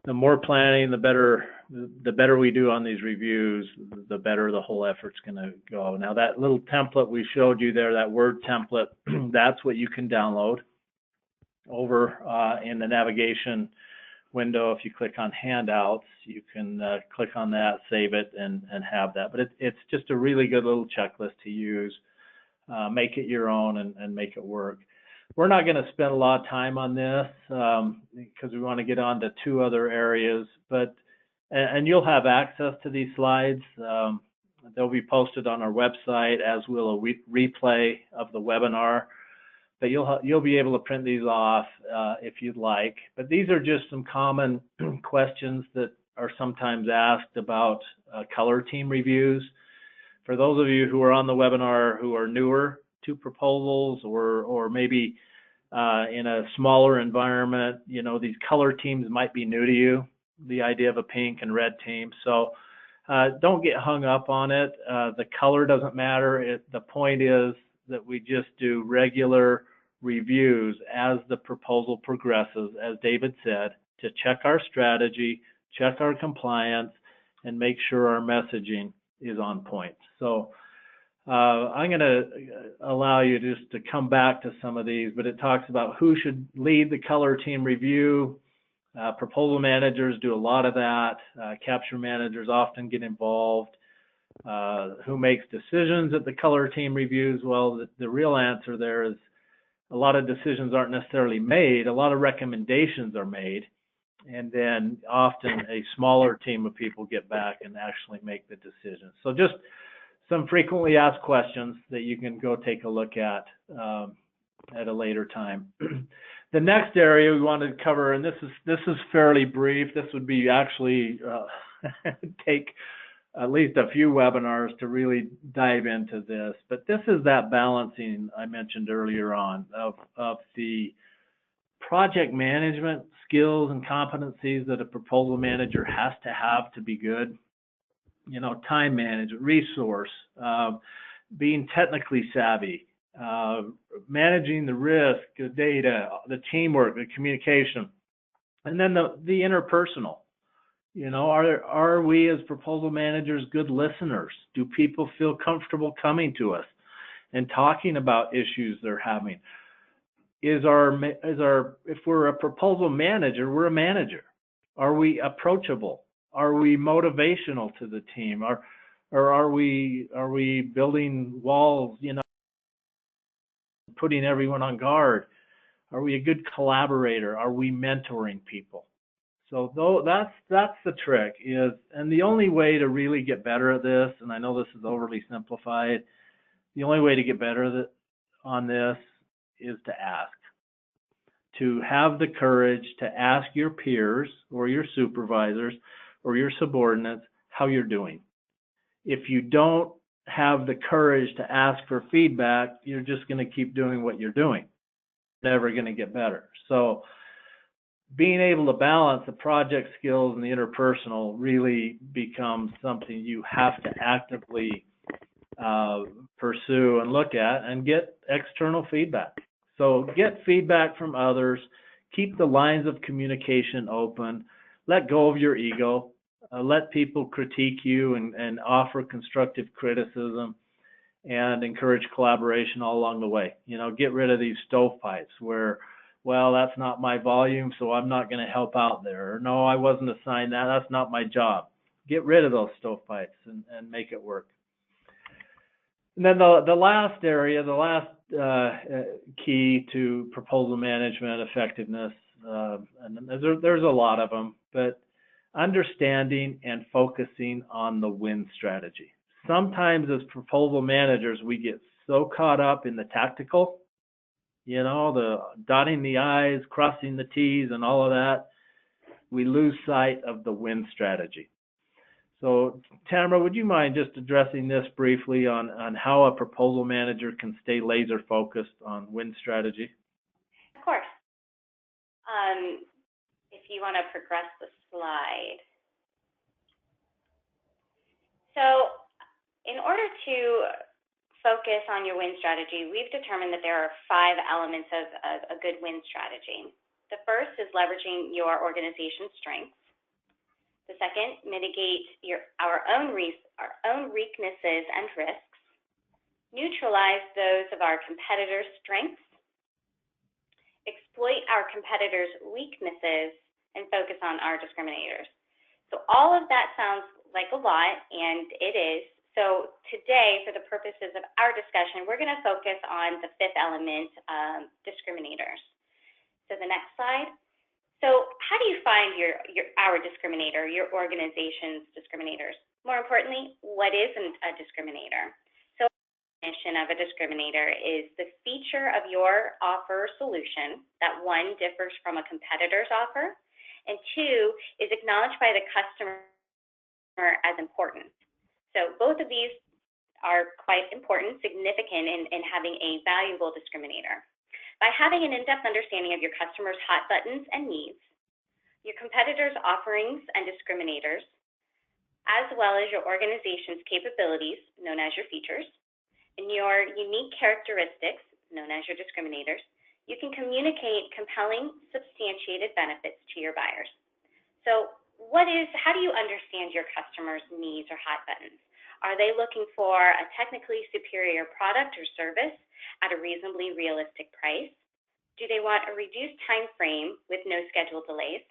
the more planning, the better we do on these reviews, the better the whole effort's going to go. Now, that little template we showed you there, that Word template, that's what you can download over in the navigation window. If you click on handouts, you can click on that, save it, and have that. But it's just a really good little checklist to use. Make it your own and make it work. We're not going to spend a lot of time on this because we want to get on to 2 other areas, and you'll have access to these slides. They'll be posted on our website, as will a replay of the webinar. But you'll be able to print these off if you'd like. But these are just some common questions that are sometimes asked about color team reviews. For those of you who are on the webinar who are newer to proposals or maybe in a smaller environment, you know, these color teams might be new to you, the idea of a pink and red team. So don't get hung up on it. The color doesn't matter. The point is that we just do regular reviews as the proposal progresses, as David said, to check our strategy, check our compliance, and make sure our messaging is on point. So I'm going to allow you just to come back to some of these, but it talks about who should lead the color team review. Proposal managers do a lot of that. Capture managers often get involved. Who makes decisions at the color team reviews? Well, the real answer there is a lot of decisions aren't necessarily made. A lot of recommendations are made. And then often a smaller team of people get back and actually make the decisions. So just some frequently asked questions that you can go take a look at a later time. The next area we wanted to cover, and this is fairly brief. This would be actually take at least a few webinars to really dive into this. But this is that balancing I mentioned earlier on of the project management skills and competencies that a proposal manager has to be good. You know, time management, resource, being technically savvy, managing the risk, the data, the teamwork, the communication, and then the interpersonal. You know, are we as proposal managers good listeners? Do people feel comfortable coming to us and talking about issues they're having? If we're a proposal manager, we're a manager. Are we approachable? Are we motivational to the team? Or are we building walls, you know, putting everyone on guard? Are we a good collaborator? Are we mentoring people? So that's the trick and the only way to really get better at this, and I know this is overly simplified, the only way to get better on this is to ask. To have the courage to ask your peers or your supervisors or your subordinates how you're doing. If you don't have the courage to ask for feedback, you're just going to keep doing what you're doing. Never going to get better. So being able to balance the project skills and the interpersonal really becomes something you have to actively pursue and look at and get external feedback. So get feedback from others, keep the lines of communication open, let go of your ego, let people critique you and offer constructive criticism and encourage collaboration all along the way. You know, get rid of these stovepipes where, well, that's not my volume, so I'm not going to help out there. Or no, I wasn't assigned that, that's not my job. Get rid of those stovepipes and make it work. And then the last area, the last key to proposal management effectiveness, and there's a lot of them, but understanding and focusing on the win strategy. Sometimes as proposal managers, we get so caught up in the tactical, you know, the dotting the I's, crossing the T's and all of that, we lose sight of the win strategy. So, Tamara, would you mind just addressing this briefly on how a proposal manager can stay laser focused on win strategy? Of course. If you want to progress the slide. So, in order to focus on your win strategy, we've determined that there are 5 elements of a good win strategy. The first is leveraging your organization's strengths. The second, mitigate our own weaknesses and risks. Neutralize those of our competitors' strengths. Exploit our competitors' weaknesses and focus on our discriminators. So all of that sounds like a lot, and it is. So today, for the purposes of our discussion, we're going to focus on the fifth element, discriminators. So the next slide. So how do you find our discriminator, your organization's discriminators? More importantly, what is a discriminator? So the definition of a discriminator is the feature of your offer solution that, one, differs from a competitor's offer, and two, is acknowledged by the customer as important. So both of these are quite important, significant in having a valuable discriminator. By having an in-depth understanding of your customer's hot buttons and needs, your competitors' offerings and discriminators, as well as your organization's capabilities, known as your features, and your unique characteristics, known as your discriminators, you can communicate compelling, substantiated benefits to your buyers. So how do you understand your customers' needs or hot buttons? Are they looking for a technically superior product or service at a reasonably realistic price? Do they want a reduced time frame with no scheduled delays?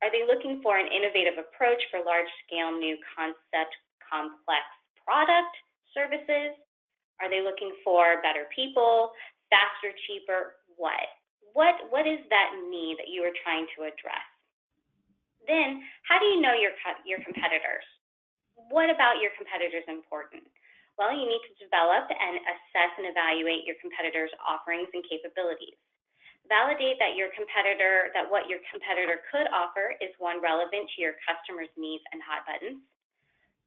Are they looking for an innovative approach for large-scale new concept, complex product services? Are they looking for better people, faster, cheaper? What is that need that you are trying to address? Then, how do you know your competitors? What about your competitors is important? Well, you need to develop and assess and evaluate your competitors' offerings and capabilities. Validate that what your competitor could offer is, one, relevant to your customers' needs and hot buttons.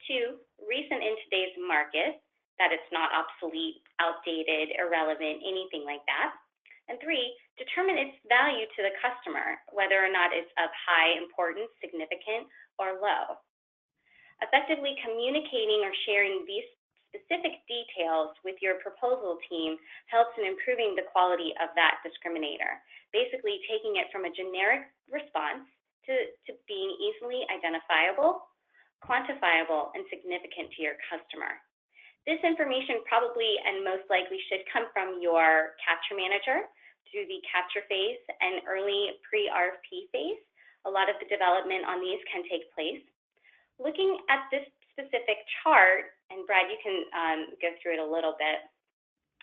Two, recent in today's market, that it's not obsolete, outdated, irrelevant, anything like that. And three, determine its value to the customer, whether or not it's of high importance, significant, or low. Effectively communicating or sharing these specific details with your proposal team helps in improving the quality of that discriminator, basically taking it from a generic response to being easily identifiable, quantifiable, and significant to your customer. This information probably and most likely should come from your capture manager through the capture phase and early pre-RFP phase. A lot of the development on these can take place. Looking at this specific chart, and Brad, you can go through it a little bit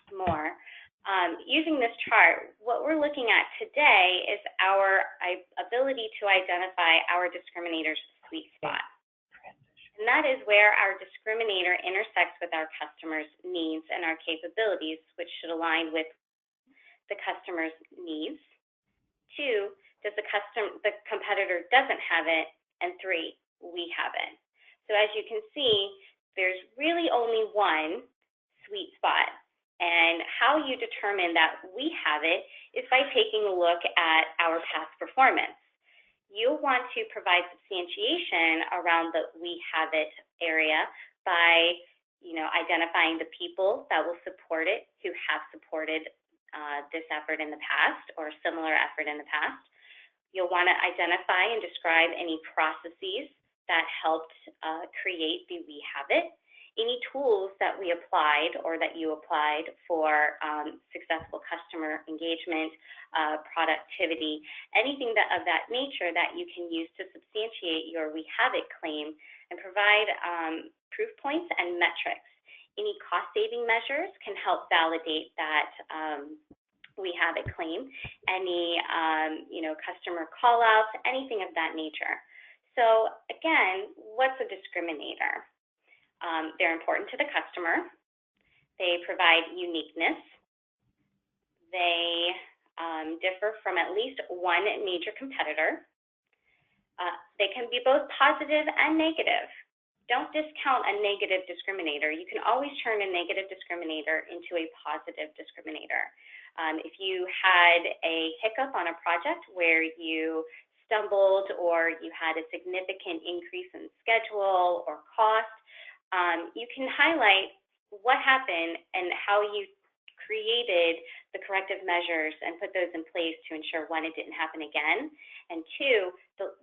more. Using this chart, what we're looking at today is our ability to identify our discriminator's sweet spot. And that is where our discriminator intersects with our customer's needs and our capabilities, which should align with the customer's needs. Two, the competitor doesn't have it. And three, we have it. So as you can see, there's really only one sweet spot. And how you determine that we have it is by taking a look at our past performance. You'll want to provide substantiation around the we have it area by identifying the people that will support it, who have supported this effort in the past or a similar effort in the past. You'll want to identify and describe any processes that helped create the we have it, any tools that we applied or that you applied for successful customer engagement, productivity, anything of that nature that you can use to substantiate your we have it claim and provide proof points and metrics. Any cost-saving measures can help validate that we have it claim, any customer call-outs, anything of that nature. So again, what's a discriminator? They're important to the customer. They provide uniqueness. They differ from at least one major competitor. They can be both positive and negative. Don't discount a negative discriminator. You can always turn a negative discriminator into a positive discriminator. If you had a hiccup on a project where you stumbled or you had a significant increase in schedule or cost, you can highlight what happened and how you created the corrective measures and put those in place to ensure, one, it didn't happen again, and two,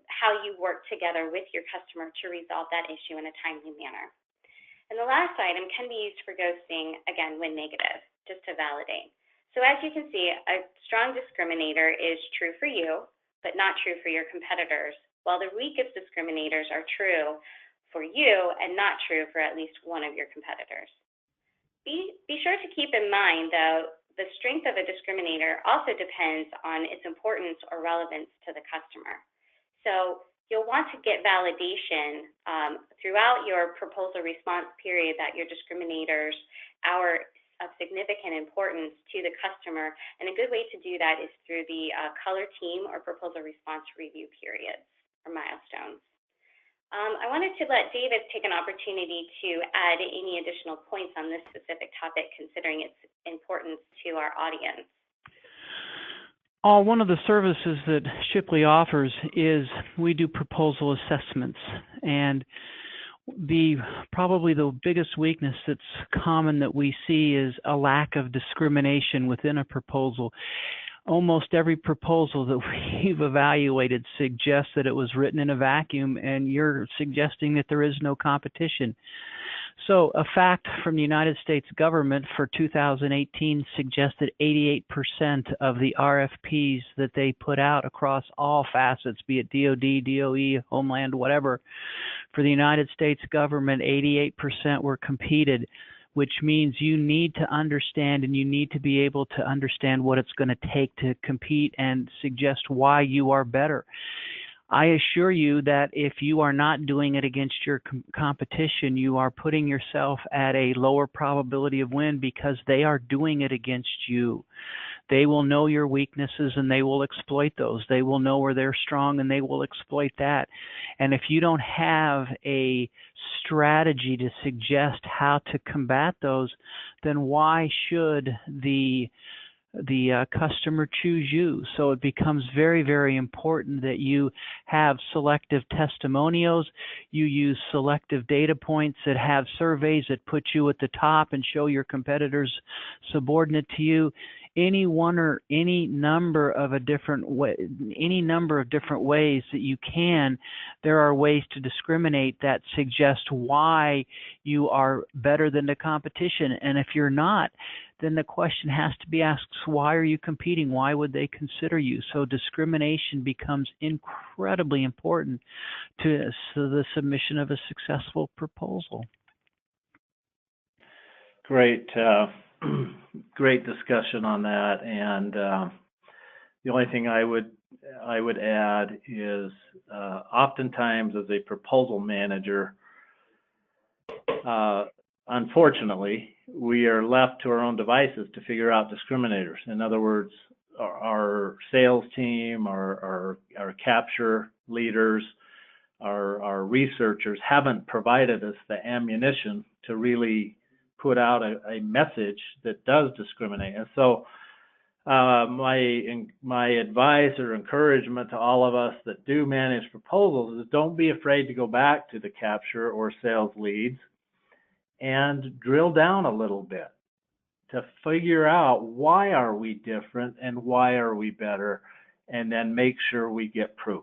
how you work together with your customer to resolve that issue in a timely manner. And the last item can be used for ghosting, again, when negative, just to validate. So as you can see, a strong discriminator is true for you, but not true for your competitors, while the weakest discriminators are true for you and not true for at least one of your competitors. Be sure to keep in mind, though, the strength of a discriminator also depends on its importance or relevance to the customer. So you'll want to get validation throughout your proposal response period that your discriminators are of significant importance to the customer, and a good way to do that is through the color team or proposal response review periods or milestones. I wanted to let David take an opportunity to add any additional points on this specific topic, considering its importance to our audience. One of the services that Shipley offers is we do proposal assessments, and probably the biggest weakness that's common that we see is a lack of discrimination within a proposal. Almost every proposal that we've evaluated suggests that it was written in a vacuum, and you're suggesting that there is no competition. So a fact from the United States government for 2018 suggests that 88% of the RFPs that they put out across all facets, be it DOD, DOE, Homeland, whatever, for the United States government, 88% were competed, which means you need to understand and you need to be able to understand what it's going to take to compete and suggest why you are better. I assure you that if you are not doing it against your competition, you are putting yourself at a lower probability of win because they are doing it against you. They will know your weaknesses and they will exploit those. They will know where they're strong and they will exploit that. And if you don't have a strategy to suggest how to combat those, then why should the customer choose you? So it becomes very, very important that you have selective testimonials, you use selective data points that have surveys that put you at the top and show your competitors subordinate to you. Any number of different ways that you can, there are ways to discriminate that suggest why you are better than the competition. And if you're not, then the question has to be asked, why are you competing? Why would they consider you? So discrimination becomes incredibly important to the submission of a successful proposal. Great. Great discussion on that, and the only thing I would add is oftentimes as a proposal manager, unfortunately, we are left to our own devices to figure out discriminators. In other words, our sales team, our capture leaders, our researchers haven't provided us the ammunition to really put out a message that does discriminate. And so my advice or encouragement to all of us that do manage proposals is don't be afraid to go back to the capture or sales leads and drill down a little bit to figure out why are we different and why are we better, and then make sure we get proof.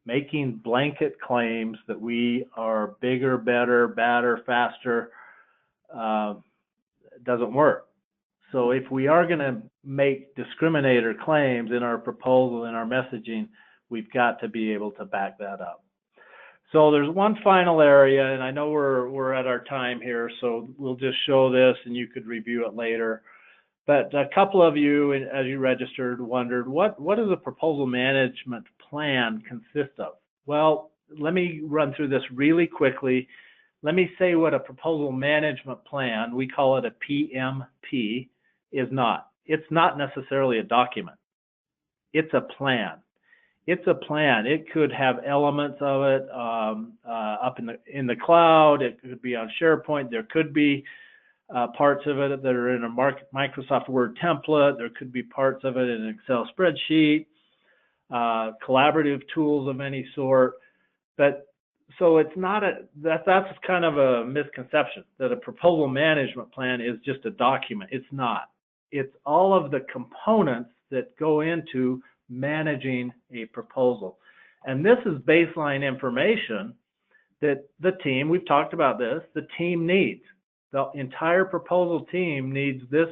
Making blanket claims that we are bigger, better, badder, faster, doesn't work. So if we are going to make discriminator claims in our proposal, in our messaging, we've got to be able to back that up. So there's one final area, and I know we're at our time here, so we'll just show this and you could review it later. But a couple of you, as you registered, wondered, what does a proposal management plan consist of? Well, let me run through this really quickly. Let me say what a proposal management plan, we call it a PMP, is not. It's not necessarily a document. It's a plan. It's a plan. It could have elements of it up in the cloud. It could be on SharePoint. There could be parts of it that are in a Microsoft Word template. There could be parts of it in an Excel spreadsheet, collaborative tools of any sort. But so it's not that's kind of a misconception that a proposal management plan is just a document. It's not. It's all of the components that go into managing a proposal. And this is baseline information that the team, we've talked about this, the team needs. The entire proposal team needs this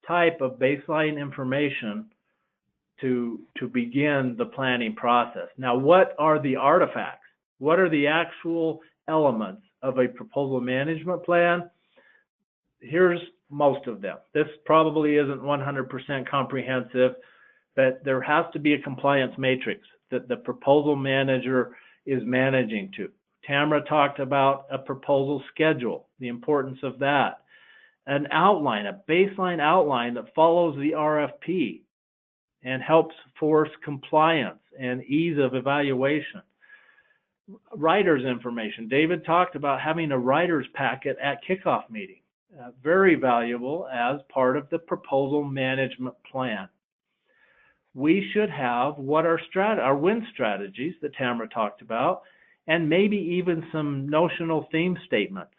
type of baseline information to begin the planning process. Now, what are the artifacts? What are the actual elements of a proposal management plan? Here's most of them. This probably isn't 100% comprehensive, but there has to be a compliance matrix that the proposal manager is managing to. Tamara talked about a proposal schedule, the importance of that. An outline, a baseline outline that follows the RFP and helps force compliance and ease of evaluation. Writer's information. David talked about having a writer's packet at kickoff meeting. Very valuable as part of the proposal management plan. We should have what our win strategies that Tamara talked about, and maybe even some notional theme statements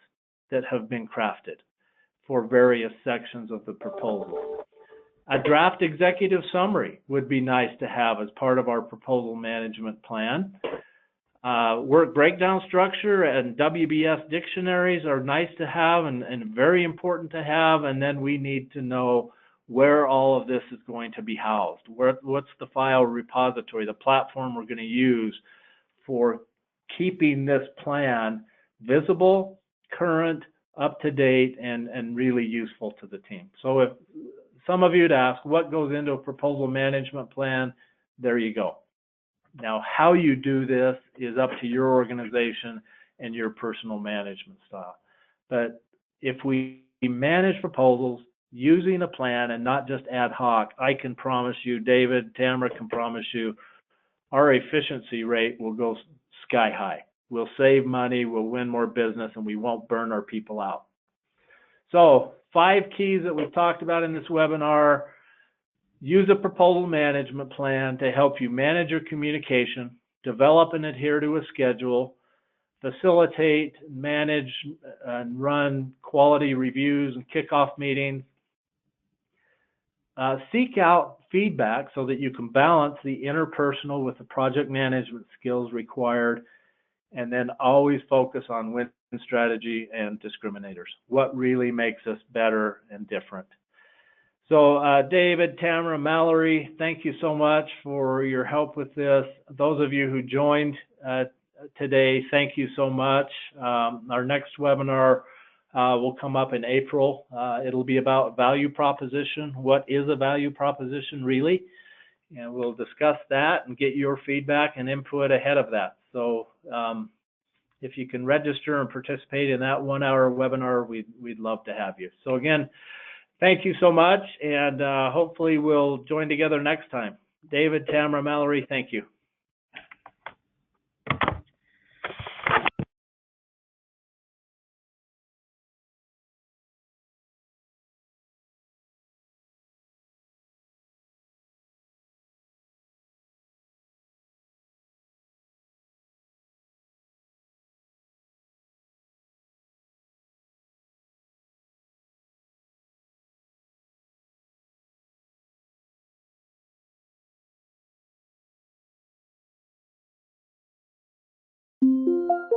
that have been crafted for various sections of the proposal. A draft executive summary would be nice to have as part of our proposal management plan. Work breakdown structure and WBS dictionaries are nice to have and very important to have, and then we need to know where all of this is going to be housed. What's the file repository, the platform we're going to use for keeping this plan visible, current, up to date, and really useful to the team. So if some of you'd ask what goes into a proposal management plan, there you go. Now, how you do this is up to your organization and your personal management style. But if we manage proposals using a plan and not just ad hoc, I can promise you, David, Tamara can promise you, our efficiency rate will go sky high. We'll save money, we'll win more business, and we won't burn our people out. So 5 keys that we've talked about in this webinar. Use a proposal management plan to help you manage your communication, develop and adhere to a schedule, facilitate, manage, and run quality reviews and kickoff meetings. Seek out feedback so that you can balance the interpersonal with the project management skills required, and then always focus on win strategy and discriminators. What really makes us better and different. So David, Tamara, Mallory, thank you so much for your help with this. Those of you who joined today, thank you so much. Our next webinar will come up in April. It'll be about value proposition. What is a value proposition really? And we'll discuss that and get your feedback and input ahead of that. So if you can register and participate in that 1-hour webinar, we'd love to have you. So again, thank you so much, and hopefully we'll join together next time. David, Tamara, Mallory, thank you.